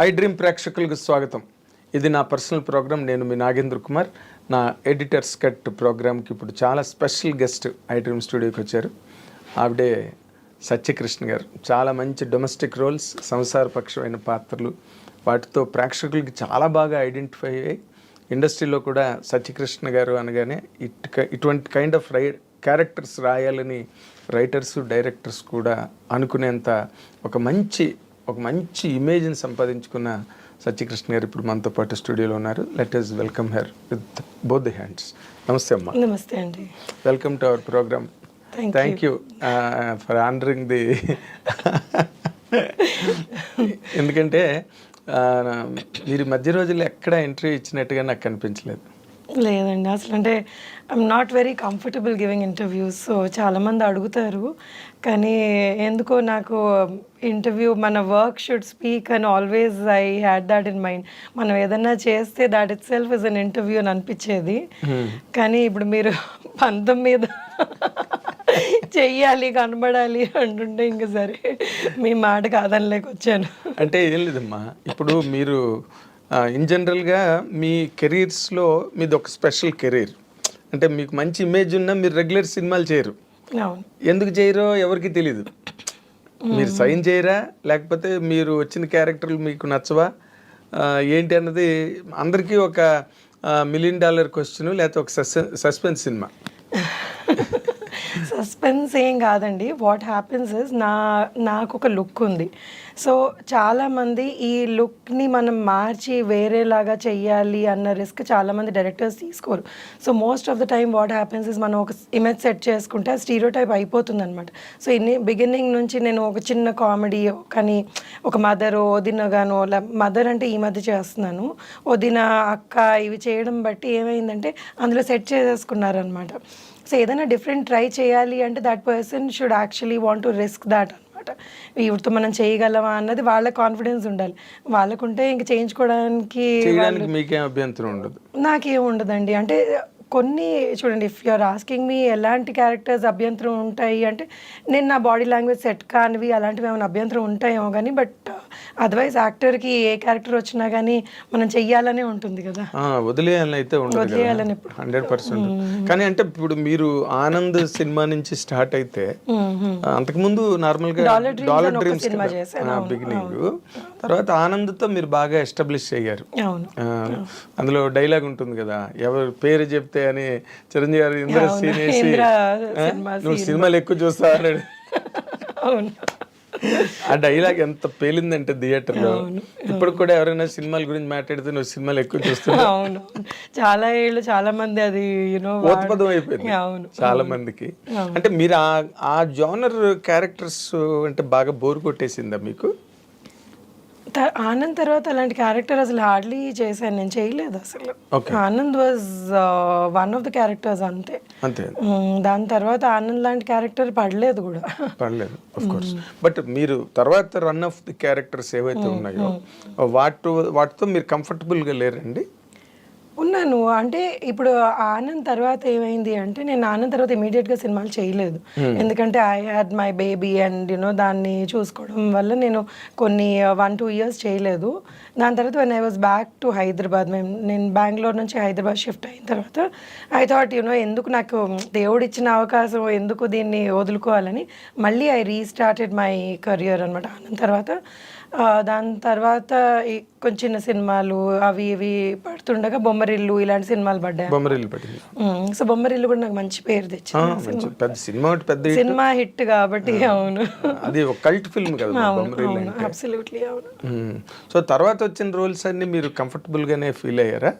I dream ప్రేక్షకులకు స్వాగతం. ఇది నా పర్సనల్ ప్రోగ్రామ్. నేను మీ నాగేంద్ర కుమార్. నా ఎడిటర్స్ కట్ ప్రోగ్రామ్కి ఇప్పుడు చాలా స్పెషల్ గెస్ట్ ఐ డ్రీమ్ స్టూడియోకి వచ్చారు. ఆవిడే సత్యకృష్ణ గారు. చాలా మంచి డొమెస్టిక్ రోల్స్, సంసారపక్షమైన పాత్రలు, వాటితో ప్రేక్షకులకి చాలా బాగా ఐడెంటిఫై అయ్యాయి. ఇండస్ట్రీలో కూడా సత్యకృష్ణ గారు అనగానే ఇటువంటి కైండ్ ఆఫ్ క్యారెక్టర్స్ రాయాలని రైటర్స్, డైరెక్టర్స్ కూడా అనుకునేంత ఒక మంచి ఇమేజ్ని సంపాదించుకున్న సత్యకృష్ణ గారు ఇప్పుడు మనతో పాటు స్టూడియోలో ఉన్నారు. Let us welcome her with both the hands. నమస్తే అమ్మా. నమస్తే అండి. Welcome to our program. Thank you for honoring the ఎందుకంటే మీరు మధ్య రోజుల్లో ఎక్కడ ఎంట్రీ ఇచ్చినట్టుగా నాకు కనిపించలేదు. లేదండి, అసలు అంటే I'm not very comfortable giving interviews. So చాలామంది అడుగుతారు, కానీ ఎందుకో నాకు ఇంటర్వ్యూ మన వర్క్ షుడ్ స్పీక్ అని always I had that in mind. మనం ఏదన్నా చేస్తే that it self is an interview అని అనిపించేది. కానీ ఇప్పుడు మీరు పంతం మీద చెయ్యాలి, కనబడాలి అంటుంటే ఇంకా సరే మీ మాట కాదనలేక వచ్చాను. అంటే ఏం లేదమ్మా, ఇప్పుడు మీరు ఇన్ జనరల్గా మీ కెరీర్స్లో మీది ఒక స్పెషల్ కెరీర్. అంటే మీకు మంచి ఇమేజ్ ఉన్నా మీరు రెగ్యులర్ సినిమాలు చేయరు. ఎందుకు చేయరో ఎవరికి తెలీదు. మీరు సైన్ చేయరా, లేకపోతే మీరు వచ్చిన క్యారెక్టర్లు మీకు నచ్చవా ఏంటి అన్నది అందరికీ ఒక $1 million క్వశ్చన్, లేకపోతే ఒక సస్పెన్స్ సినిమా. సస్పెన్స్ ఏం కాదండి. వాట్ హ్యాపెన్స్ ఇస్ నాకు ఒక లుక్ ఉంది. సో చాలామంది ఈ లుక్ని మనం మార్చి వేరేలాగా చెయ్యాలి అన్న రిస్క్ చాలామంది డైరెక్టర్స్ తీసుకోరు. So most of the time what happens is మనం ఒక ఇమేజ్ సెట్ చేసుకుంటే ఆ స్టీరియోటైప్ అయిపోతుంది అనమాట. సో బిగినింగ్ నుంచి నేను ఒక చిన్న కామెడీ, కానీ ఒక మదర్, వదినగానో, మదర్ అంటే ఈ మధ్య చేస్తున్నాను, వదిన, అక్క, ఇవి చేయడం బట్టి ఏమైందంటే అందులో సెట్ చేసేసుకున్నారనమాట. సో ఏదైనా డిఫరెంట్ ట్రై చేయాలి అంటే that person should actually want to risk that అనమాట. వీటితో మనం చేయగలమా అన్నది వాళ్ళ కాన్ఫిడెన్స్ ఉండాలి. వాళ్ళకుంటే ఇంక చేయించుకోవడానికి మీకేం అభ్యంతరం ఉండదు. నాకేం ఉండదండి. అంటే కొన్ని చూడండి, ఇఫ్ యూఆర్ ఆస్కింగ్ మీ ఎలాంటి క్యారెక్టర్స్ అభ్యంతరం ఉంటాయి అంటే, నేను నా బాడీ లాంగ్వేజ్ సెట్ కానివి అలాంటివి ఏమైనా అభ్యంతరం ఉంటాయేమో కానీ, బట్ అదర్వైజ్ యాక్టర్కి ఏ క్యారెక్టర్ వచ్చినా కానీ మనం చెయ్యాలనే ఉంటుంది కదా. వదిలేయాలని అయితే వదిలేయాలని 100%. కానీ అంటే ఇప్పుడు మీరు ఆనంద్ సినిమా నుంచి స్టార్ట్ అయితే, అంతకుముందు నార్మల్గా డాలర్ డ్రీమ్స్ బిగినింగ్, తర్వాత ఆనంద్తో మీరు బాగా ఎస్టాబ్లిష్ అయ్యారు. అందులో డైలాగ్ ఉంటుంది కదా, ఎవరు పేరు చెప్తే అని చిరంజీవి గారు ఇంద్ర సీన్ వేసి నువ్వు సినిమాలు ఎక్కువ చూస్తావు అన్నాడు. ఆ డైలాగ్ ఎంత పేలిందంటే థియేటర్లో. ఇప్పుడు కూడా ఎవరైనా సినిమాల గురించి మాట్లాడితే నువ్వు సినిమాలు ఎక్కువ చూస్తున్నావు. అవును, చాలా ఏళ్ళు చాలా మంది అది ఓత్పదం అయిపోయింది చాలా మందికి. అంటే మీరు ఆ జోనర్ క్యారెక్టర్స్ అంటే బాగా బోర్ కొట్టేసిందా మీకు? ఆనంద్ తర్వాత అలాంటి క్యారెక్టర్ అసలు హార్డ్లీ చేశాను, నేను చేయలేదు అసలు. Anand was one of the characters అంతే. దాని తర్వాత ఆనంద్ లాంటి క్యారెక్టర్ పడలేదు కూడా. Of course. బట్ మీరు తర్వాత రన్ ఆఫ్ ది క్యారెక్టర్స్ ఏవైతే ఉన్నాయో వాటితో మీరు కంఫర్టబుల్గా లేరండి? ఉన్నాను. అంటే ఇప్పుడు ఆనంద్ తర్వాత ఏమైంది అంటే, నేను ఆనంద్ తర్వాత ఇమీడియట్గా సినిమాలు చేయలేదు. ఎందుకంటే I had my baby and దాన్ని చూసుకోవడం వల్ల నేను కొన్ని 1-2 years చేయలేదు. దాని తర్వాత when I was back to Hyderabad, నేను బెంగళూరు నుంచి హైదరాబాద్ షిఫ్ట్ అయిన తర్వాత ఐ థాట్ ఎందుకు నాకు దేవుడు ఇచ్చిన అవకాశం ఎందుకు దీన్ని వదులుకోవాలని మళ్ళీ ఐ రీస్టార్టెడ్ మై కెరియర్ అనమాట ఆనంద్ తర్వాత. దాని తర్వాత కొంచెం చిన్న సినిమాలు అవి ఇవి పడుతుండగా బొమ్మరిల్లు ఇలాంటి సినిమాలు పడ్డాయి. సో బొమ్మరిల్లు కూడా నాకు మంచి పేరు తెచ్చింది. సినిమా హిట్ కాబట్టి. అవును, అది ఒక కల్ట్ ఫిల్మ్ కదా. అబ్సల్యూట్లీ అవును. సో తర్వాత వచ్చిన రోల్స్ అన్ని మీరు కంఫర్టబుల్ గానే ఫీల్ అయ్యారా,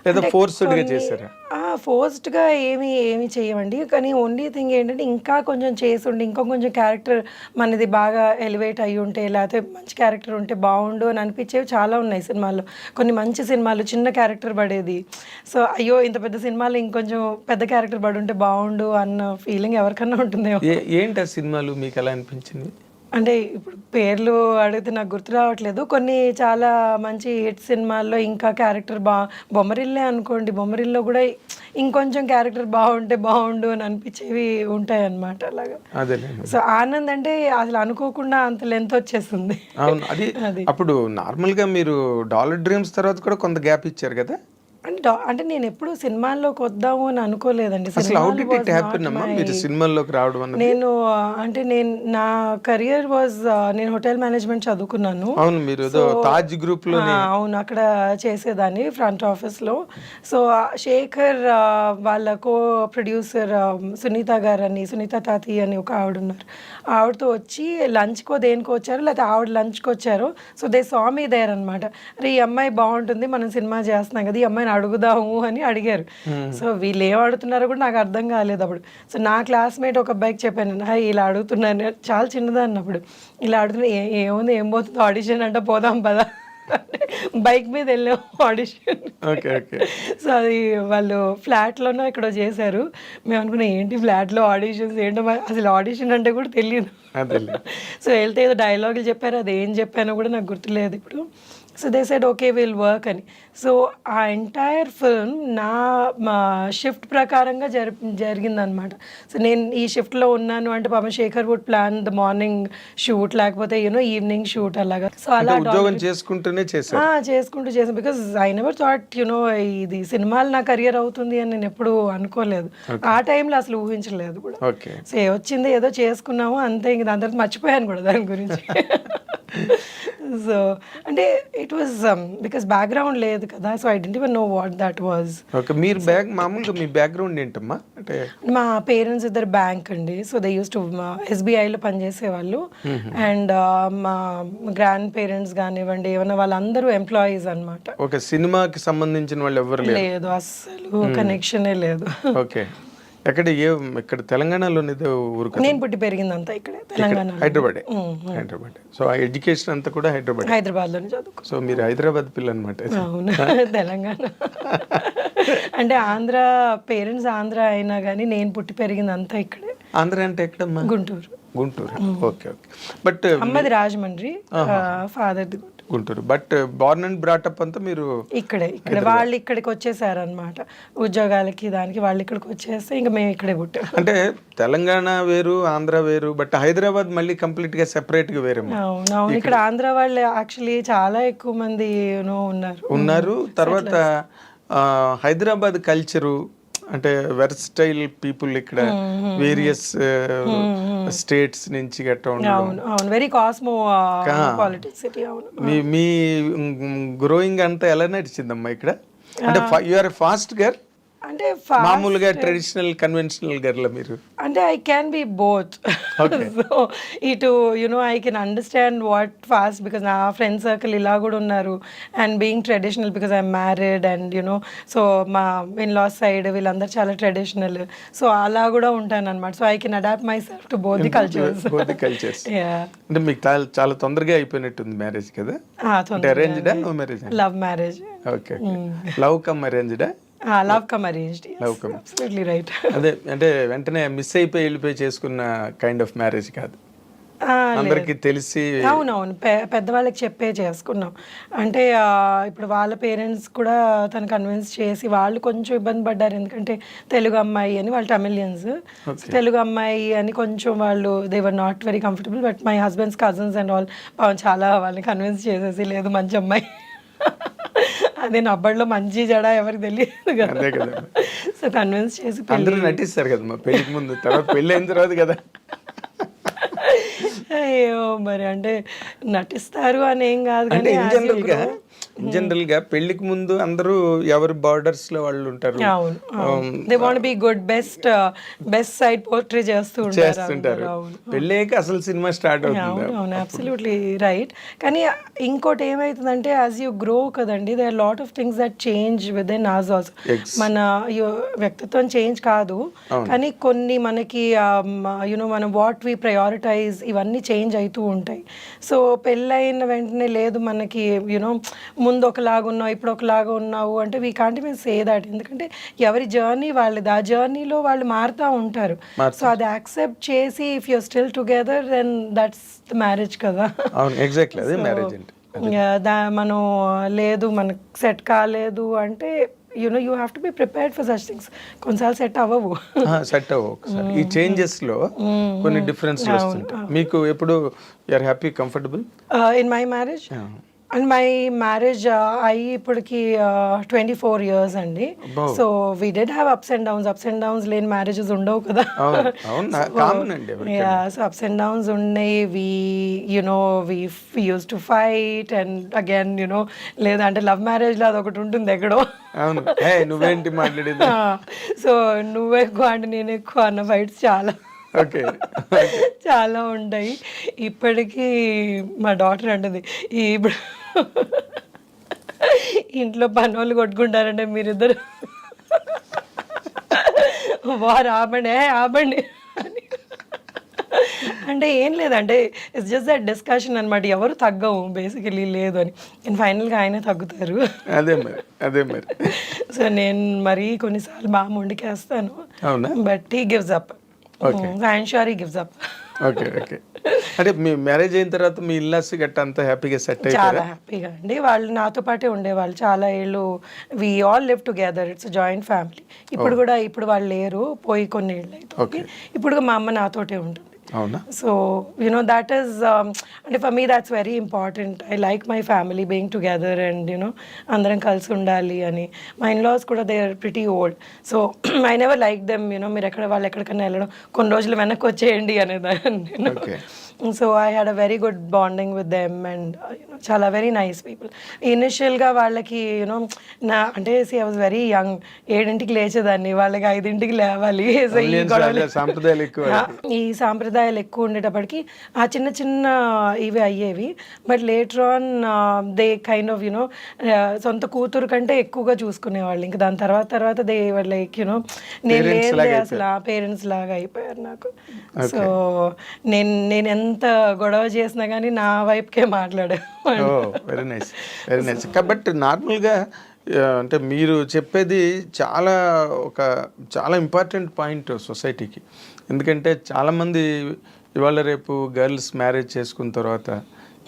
లేదా ఫోర్స్డ్గా చేశారా? ఫోర్స్డ్గా ఏమి చేయమండి. కానీ ఓన్లీ థింగ్ ఏంటంటే, ఇంకా కొంచెం చేసి ఉండి ఇంకా కొంచెం క్యారెక్టర్ మనది బాగా ఎలివేట్ అయ్యి ఉంటే, లేకపోతే మంచి క్యారెక్టర్ ఉంటే బాగుండు అని అనిపించేవి చాలా ఉన్నాయి సినిమాల్లో. కొన్ని మంచి సినిమాలు చిన్న క్యారెక్టర్ పడేది. సో అయ్యో ఇంత పెద్ద సినిమాలో ఇంకొంచెం పెద్ద క్యారెక్టర్ పడి ఉంటే బాగుండు అన్న ఫీలింగ్ ఎవరికన్నా ఉంటుందేమో. ఏంటి ఆ సినిమాలు మీకు ఎలా అనిపించింది? అంటే ఇప్పుడు పేర్లు అడిగితే నాకు గుర్తు రావట్లేదు. కొన్ని చాలా మంచి హిట్ సినిమాల్లో ఇంకా క్యారెక్టర్ బొమ్మరిల్లే అనుకోండి. బొమ్మరిల్లో కూడా ఇంకొంచెం క్యారెక్టర్ బాగుంటే బాగుండు అని అనిపించేవి ఉంటాయన్నమాట అలాగా. సో ఆనంద్ అంటే అసలు అనుకోకుండా అంత లెంత్ వచ్చేసింది. అవును, అది అప్పుడు నార్మల్గా మీరు డాలర్ డ్రీమ్స్ తర్వాత కూడా కొంత గ్యాప్ ఇచ్చారు కదా. అంటే నేను ఎప్పుడు సినిమాల్లోకి వద్దాము అని అనుకోలేదండి. సినిమాల్లోకి రావడం నేను అంటే నా కెరియర్ వాజ్ నేను హోటల్ మేనేజ్మెంట్ చదువుకున్నాను. అవును, మీరు తాజ్ గ్రూప్ లో. అవును, అక్కడ చేసేదాన్ని ఫ్రంట్ ఆఫీస్ లో. సో శేఖర్ వాళ్ళ కో ప్రొడ్యూసర్ సునీత గారు అని, సునీత తాతి అని ఒక ఆవిడ ఉన్నారు. ఆవిడతో వచ్చి లంచ్కో దేనికో వచ్చారు, లేకపోతే ఆవిడ లంచ్కి వచ్చారు. So they saw me there అనమాట. అరే ఈ అమ్మాయి బాగుంటుంది, మనం సినిమా చేస్తున్నాం కదా, ఈ అమ్మాయిని అడుగుదాము అని అడిగారు. సో వీళ్ళు ఏం అడుగుతున్నారో కూడా నాకు అర్థం కాలేదు అప్పుడు. సో నా క్లాస్మేట్ ఒక అబ్బాయికి చెప్పాను, ఇలా అడుగుతున్నాను, చాలా చిన్నదాన్ని అప్పుడు, ఇలా అడుగుతున్నా, ఏముంది ఏం పోతుందో ఆడిషన్ అంటే పోదాం పదా, బైక్ మీద వెళ్ళాం ఆడిషన్. సో అది వాళ్ళు ఫ్లాట్లోనో ఇక్కడ చేశారు. మేము అనుకున్నాం ఏంటి ఫ్లాట్లో ఆడిషన్స్ ఏంటో, అసలు ఆడిషన్ అంటే కూడా తెలియదు. సో వెళ్తే ఏదో డైలాగులు చెప్పారు, అది ఏం చెప్పానో కూడా నాకు గుర్తులేదు ఇప్పుడు. So they said okay will work అని. సో ఆ ఎంటైర్ ఫిల్మ్ మా షిఫ్ట్ ప్రకారంగా జరిగిందనమాట. సో నేను ఈ షిఫ్ట్లో ఉన్నాను అంటే పాపం Shekhar would plan the morning shoot, లేకపోతే ఈవినింగ్ షూట్ అలాగా. సో అలా చేసుకుంటూ చేసాను. బికాస్ ఐ నెవర్ థాట్ ఇది సినిమాలు నా కెరియర్ అవుతుంది అని నేను ఎప్పుడు అనుకోలేదు. ఆ టైంలో అసలు ఊహించలేదు కూడా. సో వచ్చింది ఏదో చేసుకున్నాము అంతే, ఇంక దాని తర్వాత మర్చిపోయాను కూడా దాని గురించి. సో అంటే ఇట్ వాజ్ బికాస్ బ్యాక్గ్రౌండ్ లేదు కదా, so I didn't even know what that was. మీరు మామూలుగా మీ బ్యాక్గ్రౌండ్ ఏంటమ్మా? అంటే మా పేరెంట్స్ ఇద్దరు బ్యాంక్ అండి. సో దే యూస్ టు ఎస్బీఐలో పనిచేసేవాళ్ళు. అండ్ మా గ్రాండ్ పేరెంట్స్ కానివ్వండి ఏమన్నా వాళ్ళందరూ ఎంప్లాయీస్ అనమాట. ఓకే, సినిమాకి సంబంధించిన వాళ్ళు ఎవరు లేదు, అస్సలు కనెక్షనే లేదు. ఓకే, ఇక్కడ తెలంగాణలో ఊరు? నేను పుట్టి పెరిగిందంతా ఇక్కడే తెలంగాణ, హైదరాబాద్. సో ఆ ఎడ్యుకేషన్ అంతా కూడా హైదరాబాద్ లోనే చదువుకో. సో మీరు హైదరాబాద్ పిల్ల అనమాట. అవును, తెలంగాణ అంటే ఆంధ్ర, పేరెంట్స్ ఆంధ్ర అయినా కానీ నేను పుట్టి పెరిగిందంతా ఇక్కడే. ఆంధ్ర అంటే ఎక్కడమ్మా? గుంటూరు. ఓకే. బట్ అమ్మది రాజమండ్రి, ఫాదర్ది Guntur. But born and brought up అంతా మీరు ఇక్కడ వాళ్ళు ఇక్కడికి వచ్చేసారు అనమాట ఉద్యోగాలకి, దానికి వాళ్ళు ఇక్కడికి వచ్చేస్తే ఇంకా మేము ఇక్కడే పుట్టాం. అంటే తెలంగాణ వేరు, ఆంధ్ర వేరు, బట్ హైదరాబాద్ మళ్ళీ కంప్లీట్ గా సెపరేట్ గా వేరే. అవును, ఇక్కడ ఆంధ్ర వాళ్ళు యాక్చువల్లీ చాలా ఎక్కువ మంది ఉన్నారు. తర్వాత హైదరాబాద్ కల్చరు అంటే వెర్స్టైల్ పీపుల్, ఇక్కడ వేరియస్ స్టేట్స్ నుంచి గట్రా ఉండడం, వెరీ కాస్మో పాలిటిక్స్ సిటీ. అవును, మీ గ్రోయింగ్ అంతా ఎలా నడిచిందమ్మా ఇక్కడ? అంటే యు ఆర్ ఫాస్ట్ గర్ల్ అంటే మామూలుగా ట్రెడిషనల్ కన్వెన్షనల్ గర్ల్ మీరు? అంటే I can be both. So ఇటు I can understand what fast, because నా ఫ్రెండ్ సర్కిల్ ఇలా కూడా ఉన్నారు. And being traditional because I'm married and so మా ఇన్ లాస్ సైడ్ వీళ్ళందరూ చాలా ట్రెడిషనల్. సో అలా కూడా ఉంటాను అనమాట. So I can adapt myself to both the cultures. అంటే మీకు చాలా తొందరగా అయిపోయినట్టుంది మ్యారేజ్ కదా? అరేంజ్డా love marriage? Love marriage. Okay, love come అరేంజ్డా? Love come arranged. Absolutely right. అదే అంటే వెంటనే మిస్ అయిపోయి వెళ్ళిపోయి చేసుకున్న కైండ్ ఆఫ్ మ్యారేజ్ కాదు, అందరికి తెలిసి. అవునవును, పెద్దవాళ్ళకి చెప్పే చేసుకున్నాం. అంటే ఇప్పుడు వాళ్ళ పేరెంట్స్ కూడా తను కన్విన్స్ చేసి, వాళ్ళు కొంచెం ఇబ్బంది పడ్డారు ఎందుకంటే తెలుగు అమ్మాయి అని, వాళ్ళు తమిళియన్స్. తెలుగు అమ్మాయి అని కొంచెం వాళ్ళు they were not very comfortable. But my husband's cousins and all చాలా వాళ్ళని కన్విన్స్ చేసేసి, లేదు మంచి అమ్మాయి, అదే నబ్బడిలో మంచి జడ ఎవరికి తెలియదు కదా, సో కన్విన్స్ చేసి అందరూ నటిస్తారు కదా పెళ్లికి ముందు, తర్వాత పెళ్ళి అయిన తర్వాత కదా. అయ్యో మరి అంటే నటిస్తారు అని ఏం కాదు కానీ జనరల్ గా పెళ్లికి ముందు అందరూ ఎవరి బార్డర్స్ లో వాళ్ళు ఉంటారు. They want be good, best side portray చేస్తుంటారు. పెళ్ళాక అసలు సినిమా స్టార్ట్ అవుతుంది. అవును, అబ్సల్యూట్లీ రైట్. కానీ ఇంకోటి ఏమైతుందంటే యాజ్ యూ గ్రో కదండి, they are lot of things that change with in us also. మన వ్యక్తిత్వం చేంజ్ కాదు కానీ కొన్ని మనకి మనం వాట్ వి ప్రయారిటైజ్ ఇవన్నీ చేంజ్ అవుతూ ఉంటాయి. సో పెళ్ళైన వెంటనే లేదు మనకి ముందు ఒకలాగా ఉన్నావు ఇప్పుడు ఒకలాగా ఉన్నావు అంటే we can't even say that. ఎందుకంటే ఎవరి జర్నీ వాళ్ళది, ఆ జర్నీలో వాళ్ళు మారుతూ ఉంటారు. సో అది యాక్సెప్ట్ చేసి if you're still together then that's the marriage కదా. అవును, ఎగ్జాక్ట్లీ అదే మ్యారేజ్ అంటే. మనం లేదు మనకు సెట్ కాలేదు అంటే you have to be prepared for such things. కొన్నిసార్లు సెట్ అవ్వవు. సెట్ అవ్వవు ఒకసారి. ఈ చేంజెస్ లో కొన్ని డిఫరెన్స్ వస్తుంటాయి. మీకు ఎప్పుడు you're happy, comfortable in my marriage? And my marriage అయ్యి ఇప్పటికి 24 years అండి. So we did have ups and downs లేని మ్యారేజెస్ ఉండవు కదా. సో అప్స్ అండ్ డౌన్స్ ఉన్నాయి. We used to fight and again లేదంటే లవ్ మ్యారేజ్లో అదొకటి ఉంటుంది ఎక్కడో. నువ్వేంటి మాట్లాడేది, సో నువ్వు ఎక్కువ అంటే నేను ఎక్కువ అన్న ఫైట్స్ చాలా ఉంటాయి. ఇప్పటికీ మా డాటర్ అంటుంది ఇప్పుడు ఇంట్లో పని వాళ్ళు కొట్టుకుంటారంటే మీరిద్దరు వారు ఆపండి అని. అంటే ఏం లేదంటే ఇట్స్ జస్ట్ దట్ డిస్కషన్ అనమాట. ఎవరు తగ్గవు బేసికలీ లేదు అని. నేను ఫైనల్గా ఆయనే తగ్గుతారు. అదే మరి. సో నేను మరీ కొన్నిసార్లు బాగా మొండికేస్తాను, but he gives up. I'm sure he gives up. Okay. అంటే మీ మ్యారేజ్ అయిన తర్వాత మీ ఇల్లాస్ గట్ట అంతా హ్యాపీగా సెట్ అయ్యారు? చాలా హ్యాపీగా అండి. వాళ్ళు నాతో పాటే ఉండేవాళ్ళు చాలా ఏళ్ళు. We all live together, it's joint family. ఇప్పుడు వాళ్ళు లేరు, పోయి కొన్ని ఏళ్ళు అవుతుంది. ఇప్పుడు మా అమ్మ నాతోటే ఉంటుంది. అవునా? సో దట్ ఈస్ అంటే for me that's very important. I like my family being together and అందరం కలిసి ఉండాలి అని. మా ఇన్లాస్ కూడా they are pretty old. So I never like them మీరు వాళ్ళు ఎక్కడికైనా వెళ్ళడం కొన్ని రోజులు వెనక్కి వచ్చేయండి అనేదాన్ని. So I had a very good bonding with them and చాలా వెరీ నైస్ పీపుల్. ఇనిషియల్గా వాళ్ళకి అంటే ఐ వాజ్ వెరీ యంగ్. 7ంటికి లేచేదాన్ని, వాళ్ళకి 5ంటికి లేవాలి. సో ఈ సాంప్రదాయాలు ఎక్కువ ఉండేటప్పటికి ఆ చిన్న చిన్న ఇవి అయ్యేవి. But later on they kind of సొంత కూతురు కంటే ఎక్కువగా చూసుకునేవాళ్ళు. ఇంకా దాని తర్వాత దే వర్ లైక్ నేను లేదే అసలు ఆ పేరెంట్స్ లాగా అయిపోయారు నాకు. సో నేను ఎంత గొడవ చేసినా కానీ నా వైపుకే మాట్లాడే. Very nice. కాబట్టి నార్మల్గా అంటే మీరు చెప్పేది చాలా ఇంపార్టెంట్ పాయింట్ సొసైటీకి. ఎందుకంటే చాలామంది ఇవాళ రేపు గర్ల్స్ మ్యారేజ్ చేసుకున్న తర్వాత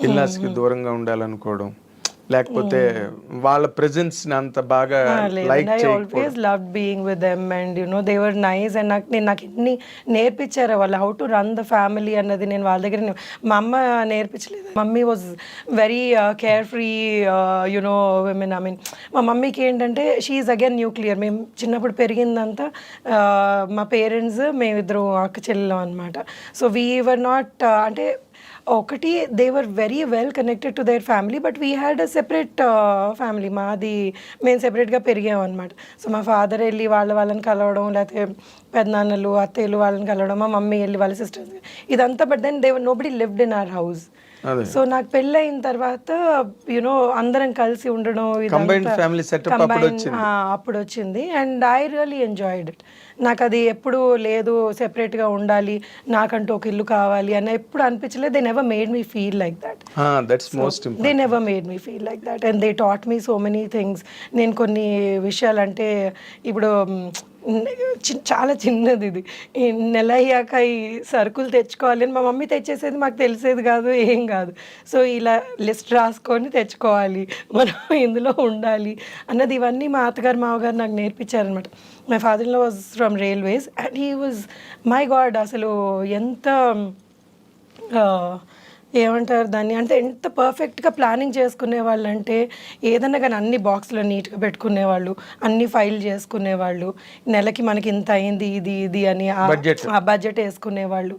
ఇల్లాస్కి దూరంగా ఉండాలనుకోవడం, లేకపోతే వాళ్ళ ప్రెజెన్స్ అంత బాగా లైక్ చేయకపోవడం. I always loved being with them and they were nice and నాకు ఎన్ని నేర్పించారు వాళ్ళు how to run the family అన్నది. నేను వాళ్ళ దగ్గర మా అమ్మ నేర్పించలేదు. Mummy was very carefree women. మా మమ్మీకి ఏంటంటే షీఈ్ అగైన్ న్యూక్లియర్. మేము చిన్నప్పుడు పెరిగిందంతా మా పేరెంట్స్ మేమిద్దరు అక్క చెల్లెలం అనమాట. సో వీ వర్ నాట్ అంటే ఒకటి they were very well connected to their family, but we had a separate family. మేము సెపరేట్గా పెరిగాం అనమాట. సో మా ఫాదర్ వెళ్ళి వాళ్ళని కలవడం, లేకపోతే పెద్దనాన్నలు అత్తయ్యలు వాళ్ళని కలవడం, మా మమ్మీ వెళ్ళి వాళ్ళ సిస్టర్స్, ఇదంతా. But then they nobody lived in our house. So నాకు పెళ్ళయిన తర్వాత అందరం కలిసి ఉండడం అప్పుడు వచ్చింది. And I really enjoyed it. నాకు అది ఎప్పుడు లేదు సెపరేట్గా ఉండాలి, నాకంటూ ఒక ఇల్లు కావాలి అని ఎప్పుడు అనిపించలేదు. They never made me feel like that. They never made me feel like that and they taught me so many things. నేను కొన్ని విషయాలు అంటే ఇప్పుడు చాలా చిన్నది ఇది, నెల అయ్యాక ఈ సరుకులు తెచ్చుకోవాలి అని మా మమ్మీ తెచ్చేసేది, మాకు తెలిసేది కాదు, ఏం కాదు. సో ఇలా లిస్ట్ రాసుకొని తెచ్చుకోవాలి, మనం ఇందులో ఉండాలి అన్నది ఇవన్నీ మా అత్తగారు మామగారు నాకు నేర్పించారనమాట. My father in law was from railways and he was my god. అసలు ఎంత ఏమంటారు దాన్ని అంటే ఎంత పర్ఫెక్ట్గా ప్లానింగ్ చేసుకునేవాళ్ళు అంటే ఏదన్నా కానీ అన్ని బాక్స్లో నీట్గా పెట్టుకునేవాళ్ళు, అన్ని ఫైల్ చేసుకునేవాళ్ళు, నెలకి మనకి ఇంత అయింది ఇది అని ఆ బడ్జెట్ వేసుకునేవాళ్ళు.